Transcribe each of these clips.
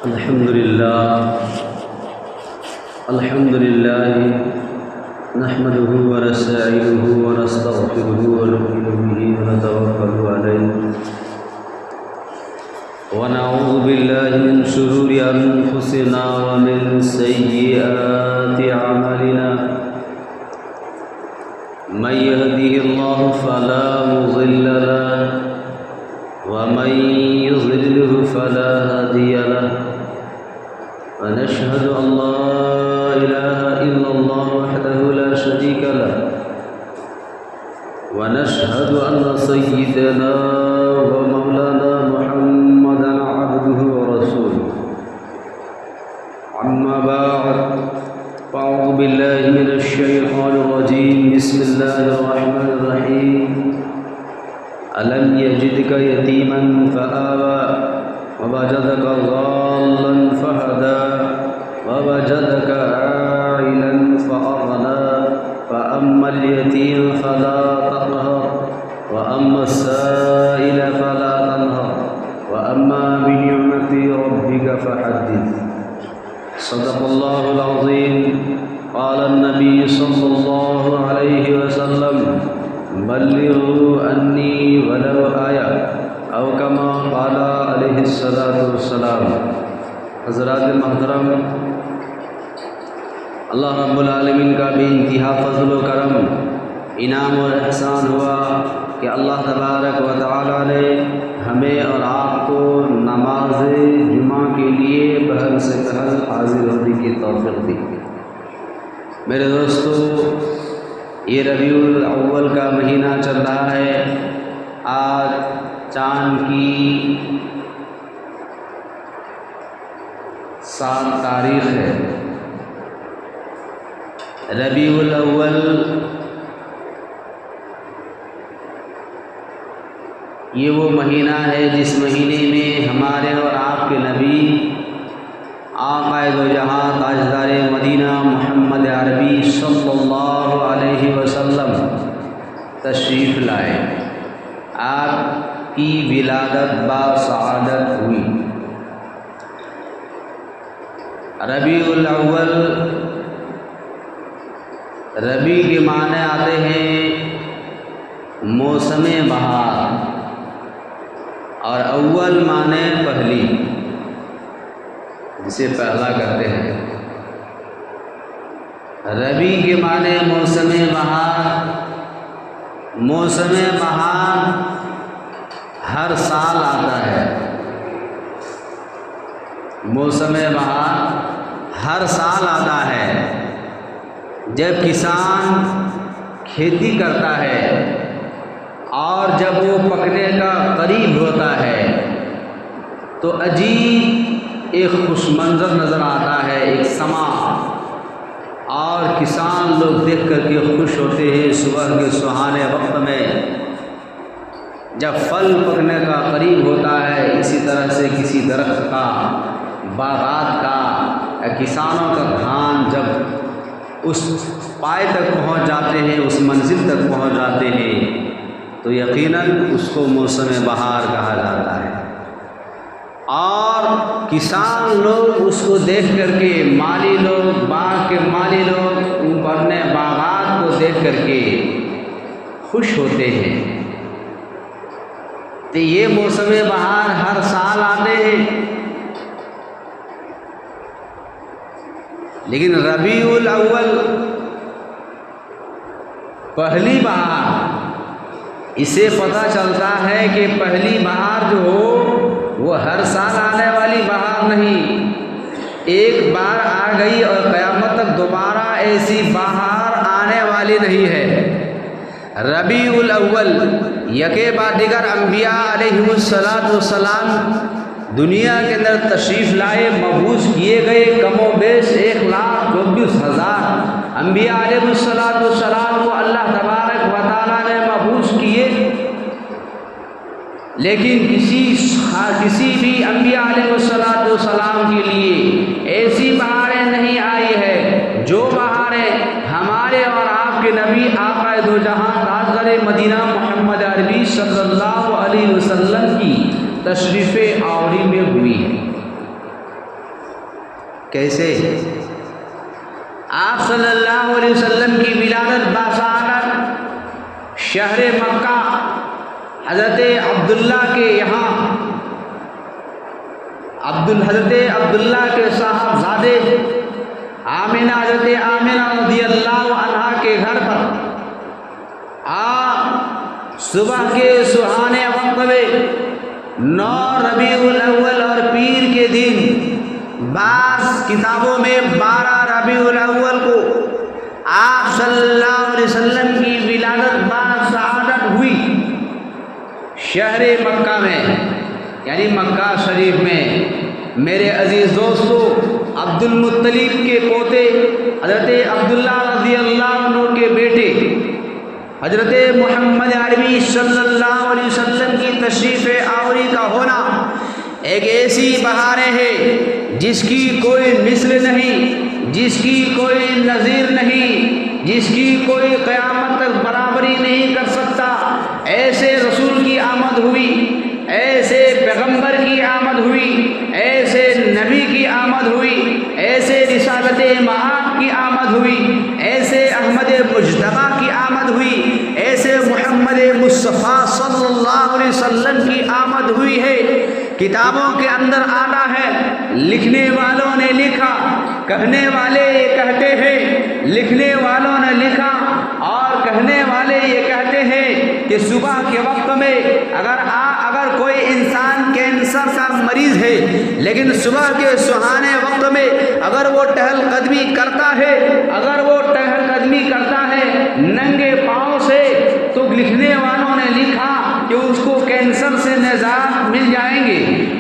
الحمد لله نحمده ونستعينه ونستغفره ونؤمن به ونتوكل عليه ونعوذ بالله من شرور أنفسنا ومن سيئات أعمالنا من يهده الله فلا مضل له ومن يضلله فلا هادي له ونشهد أن لا إله إلا الله وحده لا شريك له ونشهد أن سيدنا ومولانا محمدا عبده ورسوله أما بعد فأعوذ بالله من الشيطان الرجيم بسم الله الرحمن الرحيم ألم يجدك يتيما فآوى ووجدك ضالا فهدى ووجدك عائلا فأغنى فأما اليتيم فلا تقهر وأما السائل فلا تنهر وأما بنعمة ربك فحدث صدق الله العظيم قال النبي صلى الله عليه وسلم بلغوا عني ولو آية او کما قال علیہ الصلوۃ والسلام۔ حضرات محترم، اللہ رب العالمین کا بھی انتہا فضل و کرم، انعام اور احسان ہوا کہ اللہ تبارک و تعالی نے ہمیں اور آپ کو نماز جمعہ کے لیے پہل سے پہل حاضر ہونے کی توفیق دی۔ میرے دوستو، یہ ربیع الاول کا مہینہ چل رہا ہے۔ آج چاند کی 7 تاریخ ہے۔ ربیع الاول یہ وہ مہینہ ہے جس مہینے میں ہمارے اور آپ کے نبی آقا دو جہاں تاجدار مدینہ محمد عربی صلی اللہ علیہ وسلم تشریف لائے۔ آپ کی ولادت باسعادت ہوئی۔ ربیع الاول، ربیع کے معنی آتے ہیں موسم بہار، اور اول معنی پہلی، جسے پہلا کرتے ہیں۔ ربیع کے معنی موسم بہار۔ موسم بہار ہر سال آتا ہے۔ موسم بہار ہر سال آتا ہے جب کسان کھیتی کرتا ہے اور جب وہ پکنے کا قریب ہوتا ہے تو عجیب ایک خوش منظر نظر آتا ہے، ایک سما، اور کسان لوگ دیکھ کر کے خوش ہوتے ہیں۔ صبح کے سہانے وقت میں جب پھل پکنے کا قریب ہوتا ہے، اسی طرح سے کسی درخت کا، باغات کا، کسانوں کا دھان جب اس پائے تک پہنچ جاتے ہیں، اس منزل تک پہنچ جاتے ہیں، تو یقیناً اس کو موسم بہار کہا جاتا ہے۔ اور کسان لوگ اس کو دیکھ کر کے، مالی لوگ، باغ کے مالی لوگ اپنے باغات کو دیکھ کر کے خوش ہوتے ہیں۔ تو یہ موسم بہار ہر سال آتے ہیں، لیکن ربیع الاول پہلی بہار، اسے پتہ چلتا ہے کہ پہلی بہار جو ہو وہ ہر سال آنے والی بہار نہیں، ایک بار آ گئی اور قیامت تک دوبارہ ایسی بہار آنے والی نہیں ہے۔ ربیع الاول یکے بعد دیگر انبیاء علیہ السلام دنیا کے اندر تشریف لائے، مبعوث کیے گئے۔ کم و بیش 1,24,000 انبیاء علیہ السلام کو اللہ تبارک و تعالیٰ نے مبعوث کیے، لیکن کسی بھی انبیاء علیہ السلام کے لیے ایسی بہاریں نہیں آئی ہے جو بہاریں ہمارے اور آپ کے نبی آقا دو جہاں تاجدار مدینہ محمد عربی صلی اللہ علیہ وسلم کی تشریف آوری میں ہوئی ہے۔ کیسے؟ آپ صلی اللہ علیہ وسلم کی ولادت باسعادت شہر مکہ حضرت عبداللہ کے یہاں حضرت عبداللہ کے صاحبزادے حضرت آمنہ رضی اللہ عنہا کے گھر پر آپ صبح کے سہانے وقت میں 9 ربیع الاول اور پیر کے دن، بعض کتابوں میں 12 ربیع الاول کو آپ صلی اللہ علیہ وسلم کی ولادت باسعادت ہوئی شہر مکہ میں، یعنی مکہ شریف میں۔ میرے عزیز دوستو، عبد المطلب کے پوتے حضرت عبداللہ رضی اللہ عنہ کے بیٹے حضرت محمد عربی صلی اللہ علیہ وسلم کی تشریف آوری کا ہونا ایک ایسی بہاریں ہے جس کی کوئی مثل نہیں، جس کی کوئی نظیر نہیں، جس کی کوئی قیامت تک برابری نہیں کر سکتا۔ ایسے رسول کی آمد ہوئی، ایسے پیغمبر کی آمد ہوئی، ایسے نبی کی آمد ہوئی، ایسے رسالت معاد کی آمد ہوئی، ایسے احمد مجتبیٰ کی آمد ہوئی، ایسے محمد مصطفیٰ صلی اللہ علیہ وسلم کی آمد ہوئی ہے۔ کتابوں کے اندر آتا ہے، لکھنے والوں نے لکھا، کہنے والے یہ کہتے ہیں، لکھنے والوں نے لکھا اور کہنے والے یہ کہتے ہیں کہ صبح کے وقت میں اگر کوئی انسان کینسر کا مریض ہے، لیکن صبح کے سہانے وقت میں اگر وہ ٹہل قدمی کرتا ہے، ننگے پاؤں سے، تو لکھنے والوں نے لکھا کہ اس کو کینسر سے نجات مل جائیں گے۔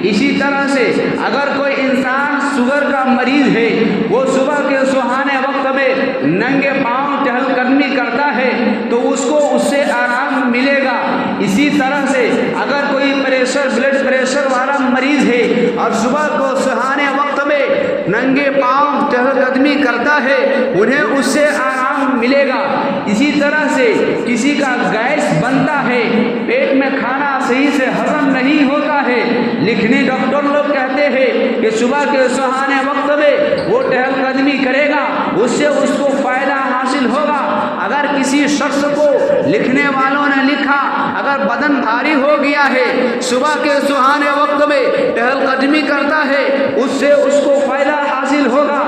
اسی طرح سے اگر کوئی انسان شوگر کا مریض ہے، وہ صبح کے سہانے وقت میں ننگے پاؤں چہل قدمی کرتا ہے تو اس کو اس سے آرام ملے گا۔ اسی طرح سے اگر کوئی بلڈ پریشر والا مریض ہے اور صبح کو سہانے وقت میں ننگے پاؤں چہل قدمی کرتا ہے، انہیں اس سے آرام ملے گا۔ اسی طرح سے کسی کا گیس بنتا ہے، پیٹ میں کھانا صحیح سے ہضم نہیں ہوتا ہے، لکھنے ڈاکٹر لوگ کہتے ہیں کہ صبح کے سہانے وقت میں وہ ٹہل قدمی کرے گا، اس سے اس کو فائدہ حاصل ہوگا۔ اگر کسی شخص کو، لکھنے والوں نے لکھا، اگر بدن بھاری ہو گیا ہے، صبح کے سہانے وقت میں ٹہل قدمی کرتا ہے، اس سے اس کو فائدہ حاصل ہوگا۔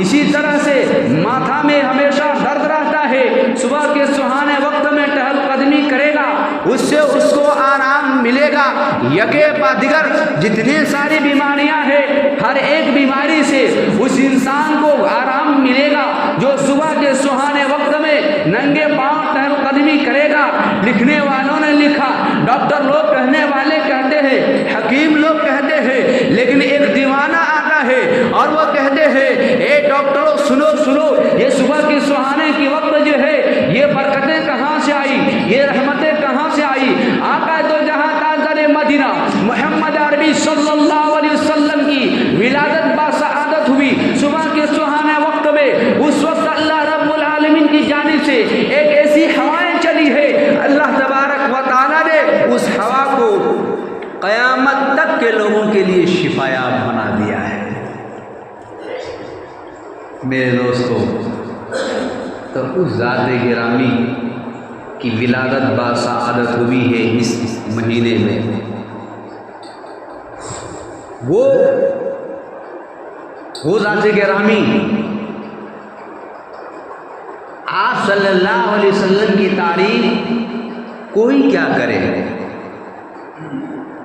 اسی طرح سے ماتھا میں ہمیشہ درد رہتا ہے، صبح کے سہانے وقت میں ٹہل قدمی کرے گا، اس سے اس کو آرام ملے گا۔ یکے بعد دیگر جتنے ساری بیماریاں ہیں، ہر ایک بیماری سے اس انسان کو آرام ملے گا جو صبح کے سہانے وقت میں ننگے پاؤں ٹہل قدمی کرے گا۔ لکھنے والوں نے لکھا، ڈاکٹر لوگ کہنے والے کہتے ہیں، حکیم لوگ کہتے ہیں، لیکن ایک دیوانہ آتا ہے اور وہ کہتے ہیں، اے ڈاکٹروں سنو، یہ صبح کے سہانے کی وقت جو ہے، یہ برکتیں کہاں سے آئی، یہ رحمتیں کہاں سے آئی؟ آقا دو جہاں تاجدار مدینہ محمد عربی صلی اللہ علیہ وسلم کی ولادت باسعادت ہوئی صبح کے سہانے وقت میں۔ اس وقت اللہ رب العالمین کی جانب سے ایک ایسی ہوائیں چلی ہے، اللہ تبارک و تعالیٰ نے اس ہوا کو قیامت تک کے لوگوں کے لیے شفایاب بنا دیا ہے۔ میرے دوستو، تو اس ذات گرامی کی ولادت باسعادت ہوئی ہے اس مہینے میں، وہ ذات گرامی آپ صلی اللہ علیہ وسلم کی تعریف کوئی کیا کرے،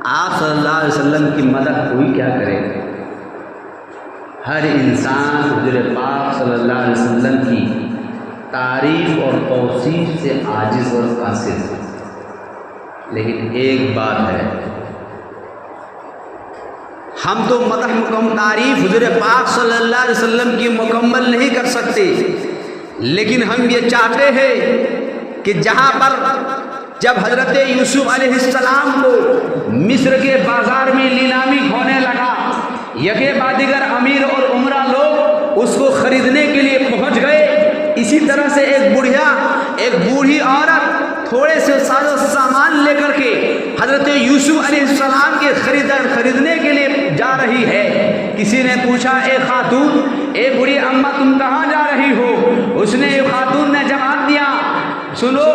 آپ صلی اللہ علیہ وسلم کی مدد کوئی کیا کرے۔ ہر انسان حضور پاک صلی اللہ علیہ وسلم کی تعریف اور توصیف سے عاجز اور قاصر ہے، لیکن ایک بات ہے، ہم تو مدح تعریف حضور پاک صلی اللہ علیہ وسلم کی مکمل نہیں کر سکتے، لیکن ہم یہ چاہتے ہیں کہ جہاں پر جب حضرت یوسف علیہ السلام کو مصر کے بازار میں نیلامی ہونے لگا، یکے بعد دیگر امیر اور عمرہ لوگ اس کو خریدنے کے لیے پہنچ گئے، اسی طرح سے ایک بوڑھی عورت تھوڑے سے ساز و سامان لے کر کے حضرت یوسف علیہ السلام کے خریدنے کے لیے جا رہی ہے۔ کسی نے پوچھا اے خاتون، اے بوڑھی اماں تم کہاں جا رہی ہو؟ اس نے خاتون نے جواب دیا سنو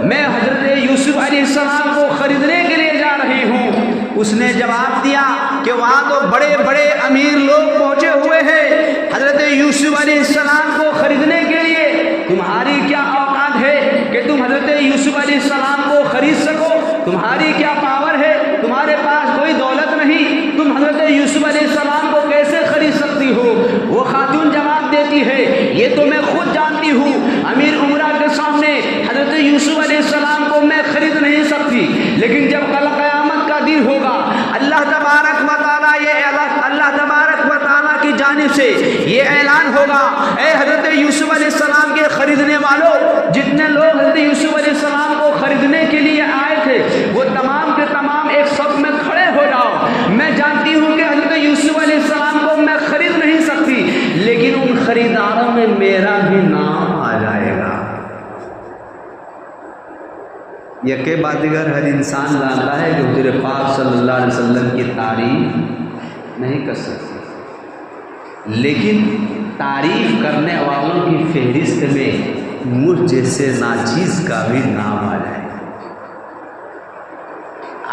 میں حضرت یوسف علیہ السلام کو خریدنے کے لیے جا رہی ہوں۔ اس نے جواب دیا کہ وہاں تو بڑے بڑے امیر لوگ پہنچے ہوئے ہیں حضرت یوسف علیہ السلام کو خریدنے کے لیے، تمہاری کیا اوقات ہے کہ تم حضرت یوسف علیہ السلام کو خرید سکو؟ تمہاری کیا پاور ہے؟ تمہارے پاس کوئی دولت نہیں، تم حضرت یوسف علیہ السلام کو کیسے خرید سکتی ہو؟ وہ خاتون جواب دیتی ہے یہ تو میں خود جانتی ہوں، امیر امرا کے سامنے حضرت یوسف علیہ السلام کو میں خرید نہیں سکتی، لیکن جب کل قیامت کا دن ہوگا اللہ تبارک و تعالیٰ اللہ تبارک و تعالیٰ کی جانب سے یہ اعلان ہوگا اے حضرت یوسف علیہ السلام کے خریدنے والوں، جتنے لوگ حضرت یوسف علیہ السلام کو خریدنے کے لیے آئے تھے وہ تمام کے تمام ایک صف میں کھڑے ہو جاؤ، میں جانتی ہوں کہ حضرت یوسف علیہ السلام کو میں خرید نہیں سکتی، لیکن ان خریداروں میں میرا بھی نام آ جائے گا۔ یکے بعد دیگر ہر انسان جانتا ہے کہ حضور پاک صلی اللہ علیہ وسلم کی تعریف نہیں کر سکتی، لیکن تعریف کرنے والوں کی فہرست میں مجھ جیسے ناچیز کا بھی نام آ جائے۔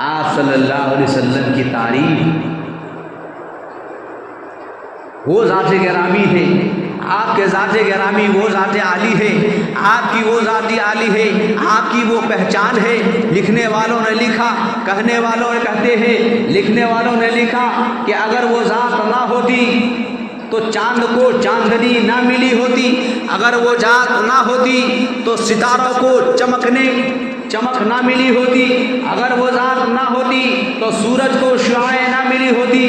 آپ صلی اللہ علیہ وسلم کی تعریف، وہ ذات گرامی ہے، آپ کے ذات گرامی وہ ذات عالی ہے، آپ کی وہ ذات عالی ہے، آپ کی وہ پہچان ہے۔ لکھنے والوں نے لکھا، کہنے والوں نے کہتے ہیں، لکھنے والوں نے لکھا کہ اگر وہ ذات نہ ہوتی تو چاند کو چاندنی نہ ملی ہوتی، اگر وہ ذات نہ ہوتی تو ستاروں کو چمک نہ ملی ہوتی، اگر وہ ذات نہ ہوتی تو سورج کو شعاعیں نہ ملی ہوتی،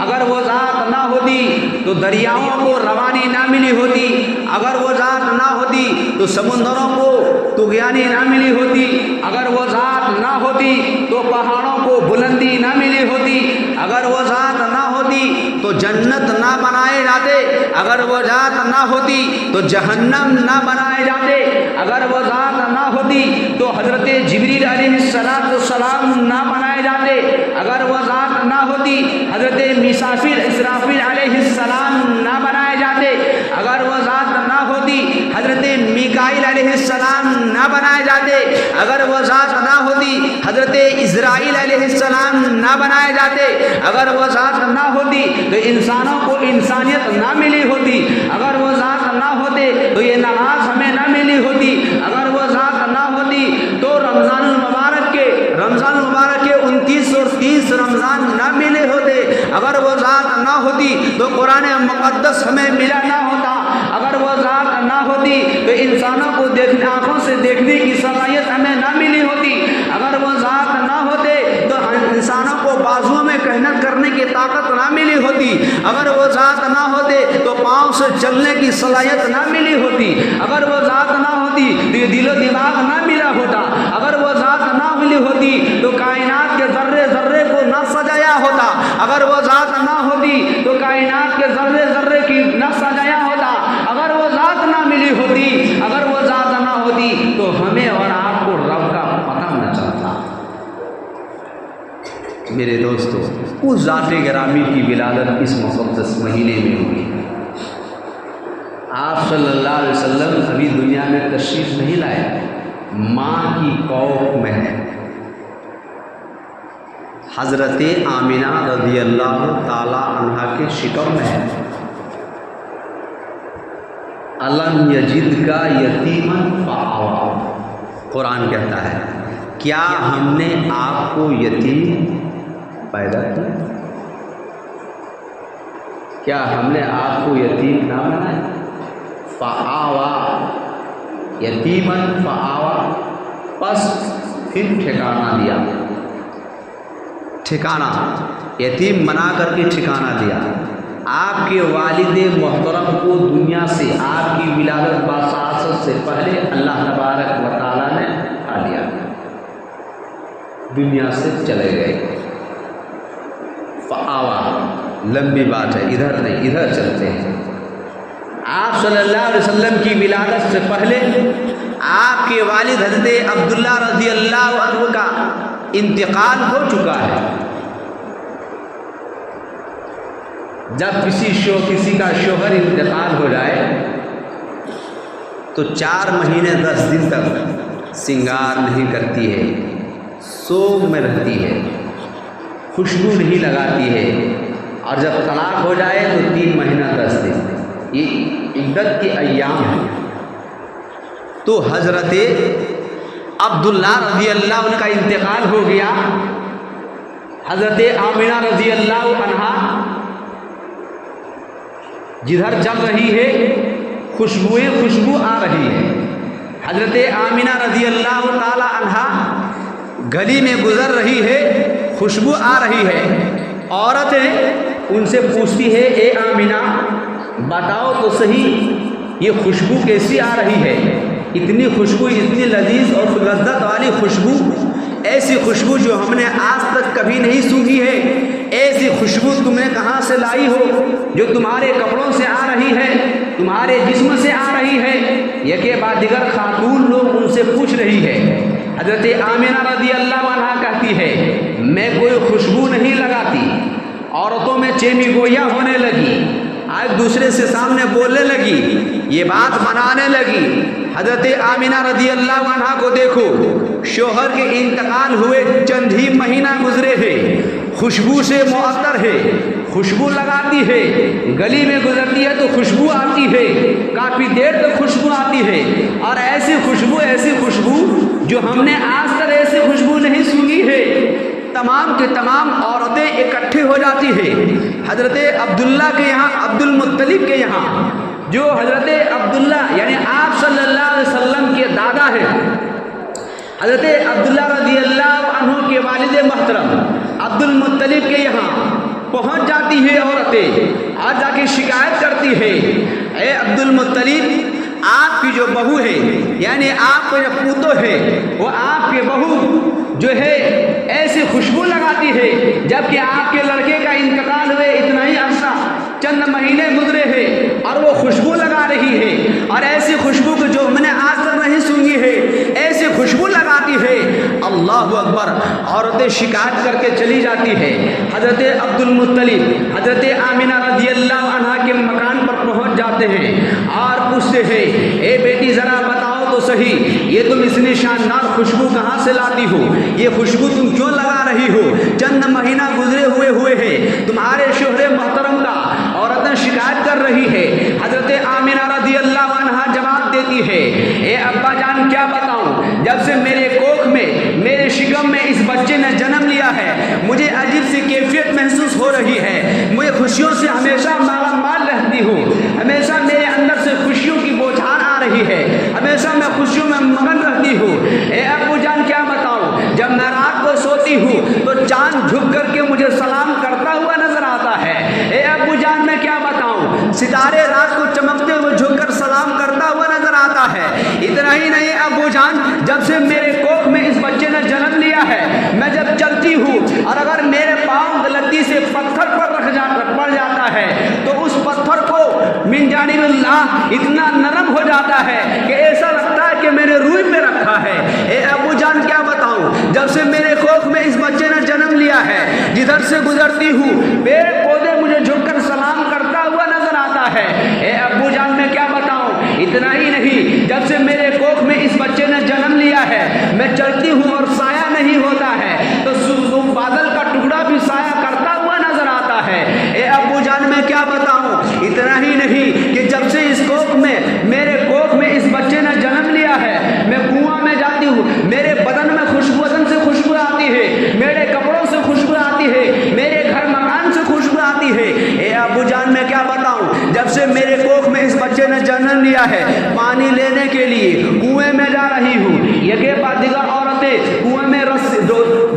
اگر وہ ذات نہ ہوتی تو دریاؤں کو روانی نہ ملی ہوتی، اگر وہ ذات نہ ہوتی تو سمندروں کو طغیانی نہ ملی ہوتی، اگر وہ ذات نہ ہوتی تو پہاڑوں کو بلندی نہ ملی ہوتی، اگر وہ ذات نہ ہوتی تو جنت نہ بنائے جاتے، اگر وہ ذات نہ ہوتی تو جہنم نہ بنائے جاتے، اگر وہ ذات نہ ہوتی تو حضرت جبریل علیہ السلام نہ بنائے جاتے، اگر وہ ذات نہ ہوتی حضرت میکائیل اسرافیل علیہ السلام نہ بنائے جاتے، اگر وہ ذات نہ ہوتی حضرت میکائیل علیہ السلام نہ بنائے جاتے، اگر وہ ذات نہ ہوتی حضرت اسرائیل علیہ السلام نہ بنائے جاتے، اگر وہ ذات نہ ہوتی تو انسانوں کو انسانیت نہ ملی ہوتی، اگر وہ ذات نہ ہوتے تو یہ نماز ہمیں نہ ملی ہوتی، اگر وہ ذات نہ ہوتی تو رمضان المبارک کے 29 اور 30 رمضان نہ ملے ہوتے، اگر وہ ذات نہ ہوتی تو قرآن مقدس ہمیں ملا نہ ہوتا، اگر وہ ذات نہ ہوتی تو انسانوں کو آنکھوں سے دیکھنے کی صلاحیت ہمیں نہ ملی ہوتی، اگر وہ ذات نہ ہوتے تو انسانوں کو بازوؤں میں محنت کرنے کی طاقت نہ ملی ہوتی، اگر وہ ذات نہ ہوتے تو پاؤں سے چلنے کی صلاحیت نہ ملی ہوتی، اگر وہ ذات نہ ہوتی تو یہ دل و دماغ نہ ملا ہوتا، اگر وہ ذات نہ ملی ہوتی تو کائنات کے ذرے ذرے کو نہ سجایا ہوتا، اگر وہ ذات نہ ہوتی تو کائنات کے ذرے ذرے کی نہ سجایا ہوتا، اگر وہ ذات نہ ملی ہوتی، اگر وہ ذات نہ ہوتی تو ہمیں اور آپ کو رب کا پتہ نہ چلتا۔ میرے دوستو، اس ذات گرامی کی ولادت اس مقدس مہینے میں ہوئی۔ آپ صلی اللہ علیہ وسلم ابھی دنیا میں تشریف نہیں لائے، ماں کی کوکھ میں ہے۔ حضرت آمنہ رضی اللہ تعالی عنہا کے شکم میں ہے۔ الم یجد کا یتیما فآویٰ، قرآن کہتا ہے کیا ہم نے آپ کو یتیم پیدا کیا؟ کیا ہم نے آپ کو یتیم نہ بنایا؟ فآویٰ، یتیماً فآویٰ، پس پھر ٹھکانہ دیا، ٹھکانہ یتیم بنا کر کے ٹھکانہ دیا۔ آپ کے والد محترم کو دنیا سے آپ کی ولادت باساست سے پہلے اللہ تبارک و تعالیٰ نے اٹھا لیا، دنیا سے چلے گئے۔ فآویٰ لمبی بات ہے، ادھر نہیں، ادھر چلتے ہیں۔ آپ صلی اللہ علیہ وسلم کی ولادت سے پہلے آپ کے والد حضرت عبداللہ رضی اللہ عنہ کا انتقال ہو چکا ہے۔ جب کسی کا شوہر انتقال ہو جائے تو 4 مہینے 10 دن تک سنگار نہیں کرتی ہے، سوگ میں رہتی ہے، خوشبو نہیں لگاتی ہے، اور جب طلاق ہو جائے تو 3 مہینہ 10 دن، یہ عدت کے ایام ہیں۔ تو حضرت عبداللہ رضی اللہ عنہ کا انتقال ہو گیا، حضرت آمنہ رضی اللہ عنہا جدھر چل رہی ہے خوشبو آ رہی ہے۔ حضرت آمنہ رضی اللہ تعالی عنہا گلی میں گزر رہی ہے، خوشبو آ رہی ہے۔ عورتیں ان سے پوچھتی ہے، اے آمنہ بتاؤ تو صحیح یہ خوشبو کیسی آ رہی ہے؟ اتنی خوشبو، اتنی لذیذ اور لذت والی خوشبو، ایسی خوشبو جو ہم نے آج تک کبھی نہیں سونگھی ہے، ایسی خوشبو تم نے کہاں سے لائی ہو جو تمہارے کپڑوں سے آ رہی ہے، تمہارے جسم سے آ رہی ہے؟ یکے بعد دیگر خاتون لوگ ان سے پوچھ رہی ہے۔ حضرت آمنہ رضی اللہ عنہا کہتی ہے، میں کوئی خوشبو نہیں لگاتی۔ عورتوں میں چیمی گوئیاں ہونے لگی، ایک دوسرے سے سامنے بولنے لگی، یہ بات منانے لگی۔ حضرت آمنہ رضی اللہ عنہا کو دیکھو، شوہر کے انتقال ہوئے چند ہی مہینہ گزرے ہیں، خوشبو سے معطر ہے، خوشبو لگاتی ہے، گلی میں گزرتی ہے تو خوشبو آتی ہے، کافی دیر تک خوشبو آتی ہے، اور ایسی خوشبو جو ہم نے آج تک ایسی خوشبو نہیں سنی ہے۔ تمام کے تمام عورتیں اکٹھی ہو جاتی ہے حضرت عبداللہ کے یہاں، عبد المطلب کے یہاں، جو حضرت عبداللہ یعنی آپ صلی اللہ علیہ وسلم کے دادا ہیں۔ حضرت عبداللہ رضی اللہ عنہ کے والد محترم عبد المطلب کے یہاں پہنچ جاتی ہے عورتیں، اور جا کے شکایت کرتی ہے، اے عبد المطلب آپ کی جو بہو ہے، یعنی آپ کا جو پوتو ہے، وہ آپ کے بہو جو ہے ایسی خوشبو لگاتی ہے، جبکہ آپ کے لڑکے کا انتقال ہوئے اتنا ہی عرصہ چند مہینے گزرے ہیں اور وہ خوشبو لگا رہی ہے، اور ایسی خوشبو کو جو ہم نے آج تک نہیں سنی ہے، ایسی خوشبو لگاتی ہے۔ اللہ اکبر! عورتیں شکایت کر کے چلی جاتی ہے۔ حضرت عبد المطلب حضرت آمنہ رضی اللہ عنہا کے مکان پر پہنچ جاتے ہیں اور پوچھتے ہیں، اے بیٹی ذرا بتاؤ تو صحیح، یہ تم اتنی شاندار خوشبو کہاں سے لاتی ہو؟ یہ خوشبو تم کیوں لگا رہی ہو؟ چند مہینہ گزرے ہوئے ہیں تمہارے شوہر محترم کا، عورتیں شکایت کر رہی ہے۔ حضرت آمنہ رضی اللہ عنہا جواب دیتی ہے، اے ابا جان کیا بتاؤں، جب سے میرے کوکھ میں، میرے شکم میں اس بچے نے جنم لیا ہے، مجھے عجیب سی کیفیت محسوس ہو رہی ہے، مجھے خوشیوں سے ہمیشہ مالا مال رہتی ہوں، ہمیشہ میرے اندر سے خوشیوں کی بوچھار آ رہی ہے، ہمیشہ میں خوشیوں میں مگن رہتی ہوں۔ اے ابو جان کیا بتاؤں، جب میں رات کو سوتی ہوں تو چاند جھک کر کے مجھے سلام کرتا ہوا نظر آتا ہے۔ اے ابو جان میں کیا بتاؤں، ستارے رات کو چمکتے ہوئے جھک کر سلام کرتا ہوا نظر آتا ہے۔ اتنا ہی نہیں ابو جان، جب سے میرے کوکھ میں اس بچے نے جنم لیا ہے، میں جب چلتی ہوں اور اگر میرے پاؤں غلطی سے پتھر پر پڑ جاتا ہے تو اس پتھر کو من جانب اللہ اتنا نرم ہو جاتا ہے کہ ایسا لگتا ہے کہ میرے روح پہ رکھا ہے۔ اے ابو جان کیا بتاؤں، جب سے میرے کوکھ میں اس بچے نے جنم لیا ہے، جدھر سے گزرتی ہوں پیڑ پودے مجھے جھک کر سلام کرتا ہوا نظر آتا ہے۔ اے ابو جان میں کیا بتاؤں، اتنا ہی نہیں، جب سے میرے کوکھ میں اس بچے نے جنم لیا ہے، میں چلتی ہوں اور سایہ نہیں ہوتا ہے تو بادل کا ٹکڑا بھی سایہ کرتا ہوا نظر آتا ہے۔ اے ابو جان میں کیا بتاؤں، اتنا ہی نہیں کہ جب سے اس کوکھ میں، میرے کوکھ میں اس بچے نے جنم لیا ہے، میں کنواں میں جاتی ہوں، میرے بدن میں بدن سے خوشبو آتی ہے، میرے کپڑوں سے خوشبو آتی ہے، میرے گھر مکان سے خوشبو آتی ہے۔ اے ابو جان میں کیا بتاؤں، جب سے میرے کوکھ میں اس بچے نے جنم لیا ہے، پانی لینے کے لیے کنویں میں جا رہی ہوں، یکے بعد دیگر عورتیں کنویں میں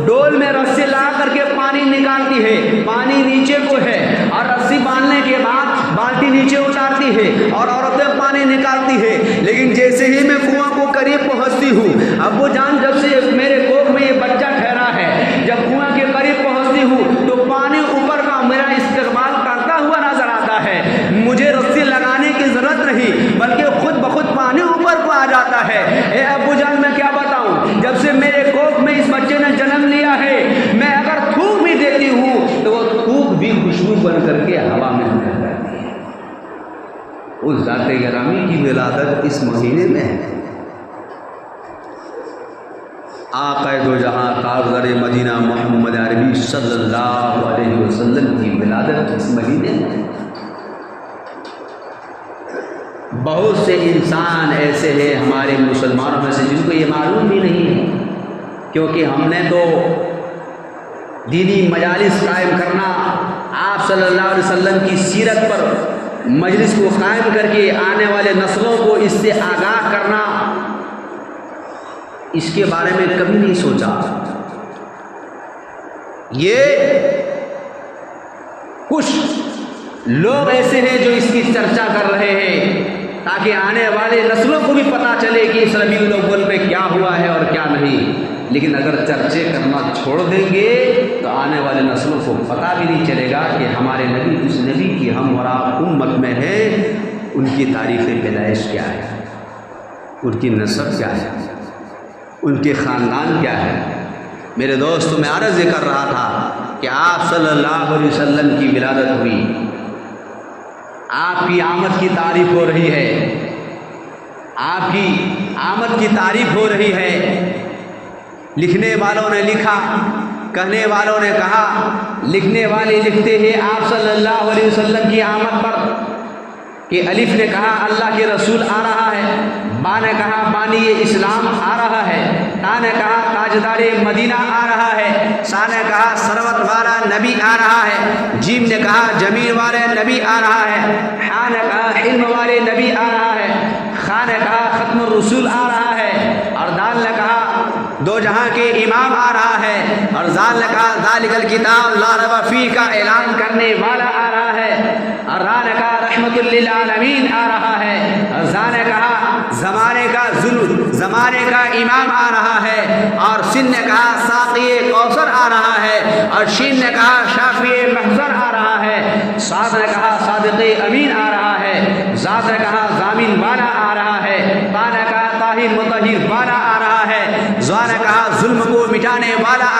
ڈول میں رسی لا کر کے پانی نکالتی ہے، پانی نیچے کو ہے اور رسی باندھنے کے بعد بالٹی نیچے اتارتی ہے اور عورتیں پانی نکالتی ہے، لیکن جیسے ہی میں کنواں کو قریب پہنچتی ہوں، ابو جان جب سے میرے کوکھ میں یہ بچہ ٹھہرا ہے، جب کنواں کے قریب پہنچتی ہوں تو پانی اوپر کا میرا استقبال کرتا ہوا نظر آتا ہے، مجھے رسی لگانے کی ضرورت نہیں بلکہ خود بخود پانی اوپر کو آ جاتا ہے۔ اے ابو جان میں کیا بتاؤں، جب سے میرے کوکھ میں اس بچے نے جنم لیا ہے، میں اگر تھوک بھی دیتی ہوں تو وہ تھوک بھی خوشبو بن کر کے ہوا میں اس ذات گرامی کی ولادت اس مہینے میں ہے۔ آقا دو جہاں تاجدار مدینہ محمد عربی صلی اللہ علیہ وسلم کی ولادت اس مہینے میں ہے۔ بہت سے انسان ایسے ہیں ہمارے مسلمانوں میں سے جن کو یہ معلوم بھی نہیں ہے، کیونکہ ہم نے تو دینی مجالس قائم کرنا، آپ صلی اللہ علیہ وسلم کی سیرت پر مجلس کو قائم کر کے آنے والے نسلوں کو اس سے آگاہ کرنا، اس کے بارے میں کبھی نہیں سوچا۔ یہ کچھ لوگ ایسے ہیں جو اس کی چرچا کر رہے ہیں تاکہ آنے والے نسلوں کو بھی پتہ چلے کہ اس ربیع الاول میں کیا ہوا ہے اور کیا نہیں۔ لیکن اگر چرچے کرنا چھوڑ دیں گے تو آنے والے نسلوں کو پتہ بھی نہیں چلے گا کہ ہمارے نبی اس نبی کی ہم اور آپ امت میں ہیں، ان کی تاریخ پیدائش کیا ہے، ان کی نسب کیا ہے، ان کے خاندان کیا ہے۔ میرے دوستو، میں عرض یہ کر رہا تھا کہ آپ صلی اللہ علیہ وسلم کی ولادت ہوئی، آپ کی آمد کی تعریف ہو رہی ہے، آپ کی آمد کی تعریف ہو رہی ہے۔ لکھنے والوں نے لکھا، کہنے والوں نے کہا۔ لکھنے والے لکھتے ہیں آپ صلی اللہ علیہ وسلم کی آمد پر کہ الف نے کہا اللہ کے رسول آ رہا ہے، با نے کہا بانی اسلام آ رہا ہے، تا نے کہا تاجدار مدینہ آ رہا ہے، سا نے کہا ثروت والا نبی آ رہا ہے، جیم نے کہا جمیل والے نبی آ رہا ہے، حا نے کہا علم والے نبی آ رہا ہے، خا نے کہا ختم الرسول آ رہا ہے، اور دال نے کہا دو جہاں کے امام آ رہا ہے، اور زال نے کہا ذالک الکتاب لا ریب فیہ کا اعلان کرنے والا آ رہا ہے، اور را نے کہا رحمت للعالمین آ رہا ہے، اور زا نے کہا زمانے کا امام آ رہا ہے، اور سن نے کہا ساقی کوثر آ رہا ہے، اور شین نے کہا شافی محضر آ رہا ہے، صاد نے کہا صادق امین آ رہا ہے، ذات نے کہا ضامن والا آ رہا ہے، تا نے کہا طاہر مطہر والا آ رہا ہے، زوا نے کہا ظلم کو مٹانے والا